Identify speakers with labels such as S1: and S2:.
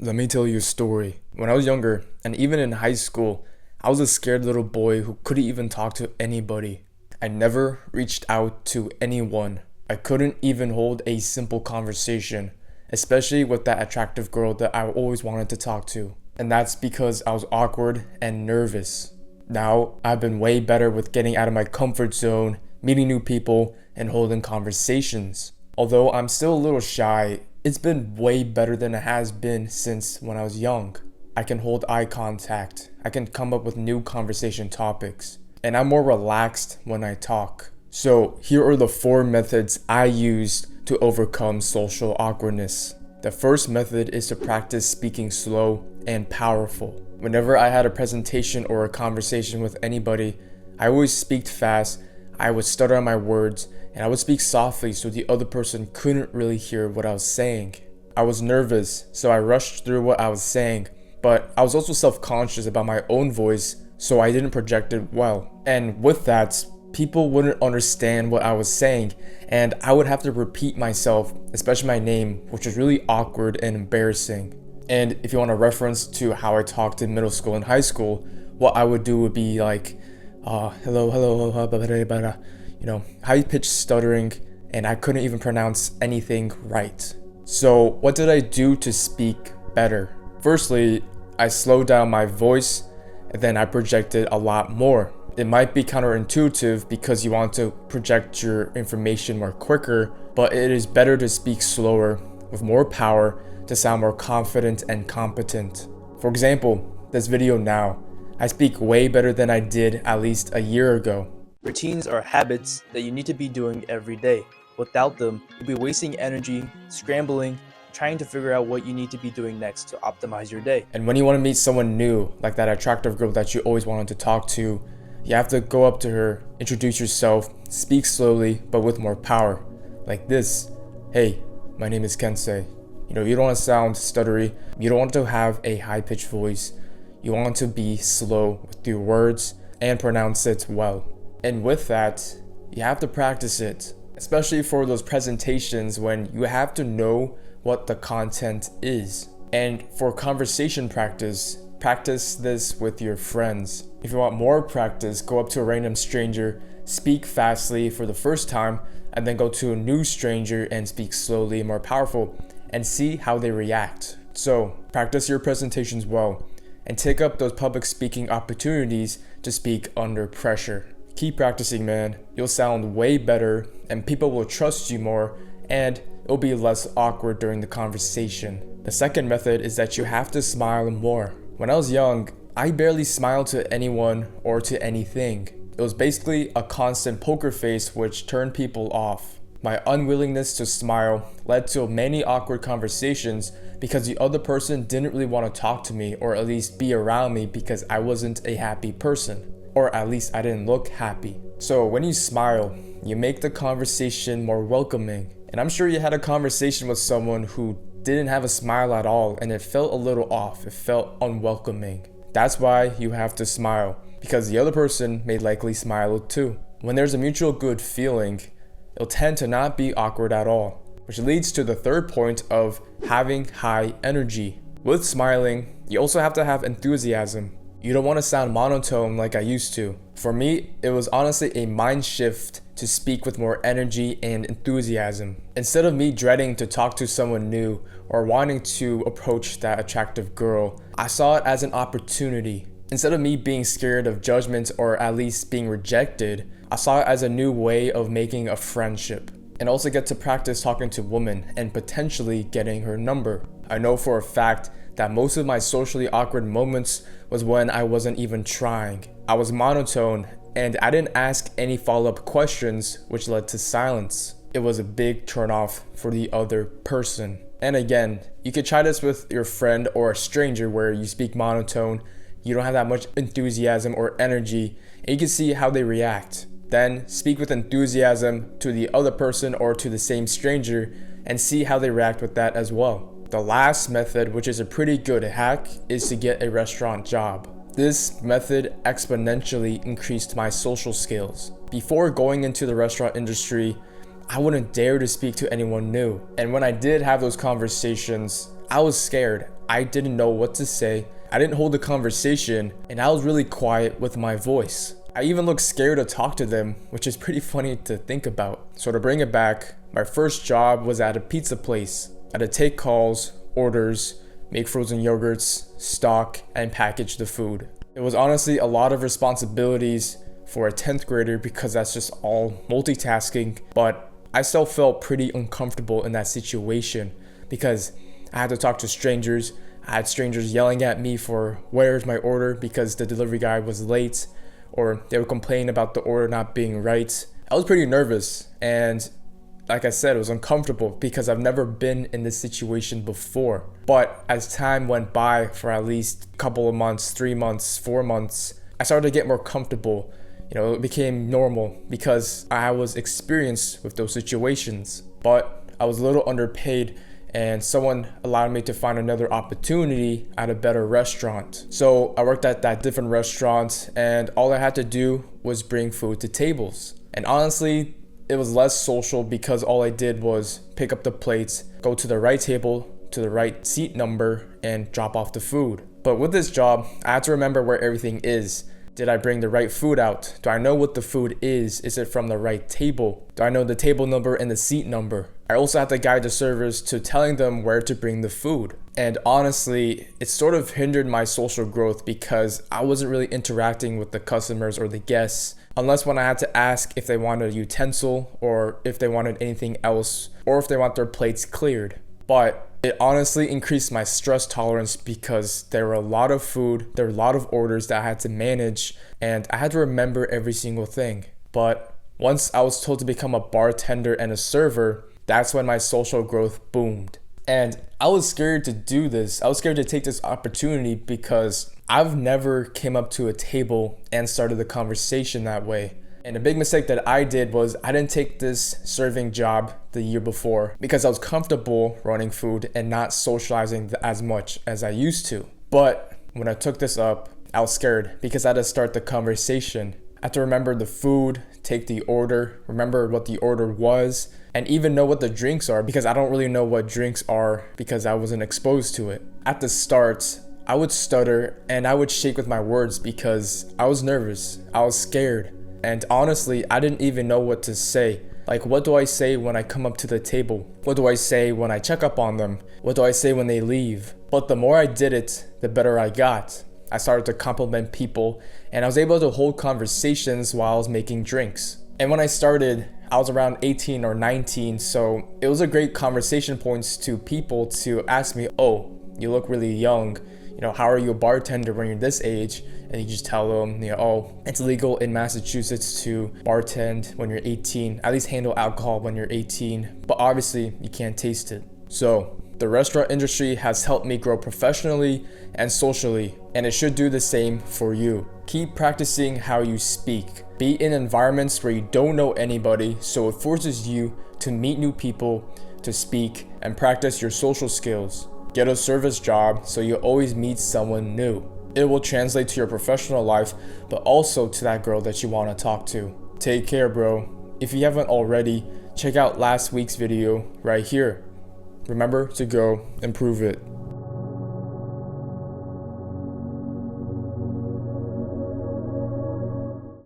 S1: Let me tell you a story. When I was younger, and even in high school, I was a scared little boy who couldn't even talk to anybody. I never reached out to anyone. I couldn't even hold a simple conversation, especially with that attractive girl that I always wanted to talk to. And that's because I was awkward and nervous. Now, I've been way better with getting out of my comfort zone, meeting new people, and holding conversations. Although I'm still a little shy, it's been way better than it has been since when I was young. I can hold eye contact, I can come up with new conversation topics, and I'm more relaxed when I talk. So here are the 4 methods I used to overcome social awkwardness. The first method is to practice speaking slow and powerful. Whenever I had a presentation or a conversation with anybody, I always speak fast, I would stutter on my words, and I would speak softly so the other person couldn't really hear what I was saying. I was nervous, so I rushed through what I was saying, but I was also self-conscious about my own voice, so I didn't project it well. And with that, people wouldn't understand what I was saying, and I would have to repeat myself, especially my name, which was really awkward and embarrassing. And if you want a reference to how I talked in middle school and high school, what I would do would be like, hello, high-pitched stuttering, and I couldn't even pronounce anything right. So what did I do to speak better? Firstly, I slowed down my voice, and then I projected a lot more. It might be counterintuitive because you want to project your information more quicker, but it is better to speak slower with more power to sound more confident and competent. For example, this video now, I speak way better than I did at least a year ago.
S2: Routines are habits that you need to be doing every day. Without them, you'll be wasting energy, scrambling, trying to figure out what you need to be doing next to optimize your day.
S1: And when you want to meet someone new, like that attractive girl that you always wanted to talk to, you have to go up to her, introduce yourself, speak slowly but with more power. Like this: hey, my name is Kensei. You don't want to sound stuttery, you don't want to have a high-pitched voice, you want to be slow with your words and pronounce it well. And with that, you have to practice it, especially for those presentations when you have to know what the content is. And for conversation practice, practice this with your friends. If you want more practice, go up to a random stranger, speak fastly for the first time, and then go to a new stranger and speak slowly and more powerful, and see how they react. So practice your presentations well, and take up those public speaking opportunities to speak under pressure. Keep practicing, man. You'll sound way better, and people will trust you more, and it'll be less awkward during the conversation. The second method is that you have to smile more. When I was young, I barely smiled to anyone or to anything. It was basically a constant poker face which turned people off. My unwillingness to smile led to many awkward conversations because the other person didn't really want to talk to me, or at least be around me, because I wasn't a happy person. Or at least I didn't look happy. So when you smile, you make the conversation more welcoming. And I'm sure you had a conversation with someone who didn't have a smile at all, and it felt a little off, it felt unwelcoming. That's why you have to smile, because the other person may likely smile too. When there's a mutual good feeling, it'll tend to not be awkward at all. Which leads to the third point of having high energy. With smiling, you also have to have enthusiasm. You don't want to sound monotone like I used to. For me, it was honestly a mind shift to speak with more energy and enthusiasm. Instead of me dreading to talk to someone new or wanting to approach that attractive girl, I saw it as an opportunity. Instead of me being scared of judgment or at least being rejected, I saw it as a new way of making a friendship, and also get to practice talking to women and potentially getting her number. I know for a fact that most of my socially awkward moments was when I wasn't even trying. I was monotone, and I didn't ask any follow-up questions, which led to silence. It was a big turnoff for the other person. And again, you could try this with your friend or a stranger where you speak monotone, you don't have that much enthusiasm or energy, and you can see how they react. Then speak with enthusiasm to the other person or to the same stranger and see how they react with that as well. The last method, which is a pretty good hack, is to get a restaurant job. This method exponentially increased my social skills. Before going into the restaurant industry, I wouldn't dare to speak to anyone new. And when I did have those conversations, I was scared. I didn't know what to say. I didn't hold a conversation, and I was really quiet with my voice. I even looked scared to talk to them, which is pretty funny to think about. So to bring it back, my first job was at a pizza place. I had to take calls, orders, make frozen yogurts, stock, and package the food. It was honestly a lot of responsibilities for a 10th grader because that's just all multitasking, but I still felt pretty uncomfortable in that situation because I had to talk to strangers. I had strangers yelling at me for where's my order because the delivery guy was late, or they would complain about the order not being right. I was pretty nervous, and like I said, it was uncomfortable because I've never been in this situation before. But as time went by for at least a couple of months, 3 months, 4 months, I started to get more comfortable. It became normal because I was experienced with those situations. But I was a little underpaid, and someone allowed me to find another opportunity at a better restaurant. So I worked at that different restaurant, and all I had to do was bring food to tables. And honestly, it was less social because all I did was pick up the plates, go to the right table, to the right seat number, and drop off the food. But with this job, I had to remember where everything is. Did I bring the right food out? Do I know what the food is? Is it from the right table? Do I know the table number and the seat number? I also had to guide the servers to telling them where to bring the food. And honestly, it sort of hindered my social growth because I wasn't really interacting with the customers or the guests, unless when I had to ask if they wanted a utensil or if they wanted anything else or if they want their plates cleared. But it honestly increased my stress tolerance because there were a lot of food, there were a lot of orders that I had to manage, and I had to remember every single thing. But once I was told to become a bartender and a server, that's when my social growth boomed. And I was scared to do this. I was scared to take this opportunity because I've never came up to a table and started the conversation that way. And a big mistake that I did was I didn't take this serving job the year before because I was comfortable running food and not socializing as much as I used to. But when I took this up, I was scared because I had to start the conversation. I had to remember the food, take the order, remember what the order was, and even know what the drinks are because I don't really know what drinks are because I wasn't exposed to it. At the start, I would stutter and I would shake with my words because I was nervous, I was scared. And honestly, I didn't even know what to say. Like, what do I say when I come up to the table? What do I say when I check up on them? What do I say when they leave? But the more I did it, the better I got. I started to compliment people, and I was able to hold conversations while I was making drinks. And when I started, I was around 18 or 19, so it was a great conversation points to people to ask me, oh, you look really young. How are you a bartender when you're this age? And you just tell them, oh, it's legal in Massachusetts to bartend when you're 18, at least handle alcohol when you're 18, but obviously you can't taste it. So the restaurant industry has helped me grow professionally and socially, and it should do the same for you. Keep practicing how you speak. Be in environments where you don't know anybody, so it forces you to meet new people, to speak, and practice your social skills. Get a service job so you always meet someone new. It will translate to your professional life, but also to that girl that you want to talk to. Take care, bro. If you haven't already, check out last week's video right here. Remember to go improve it.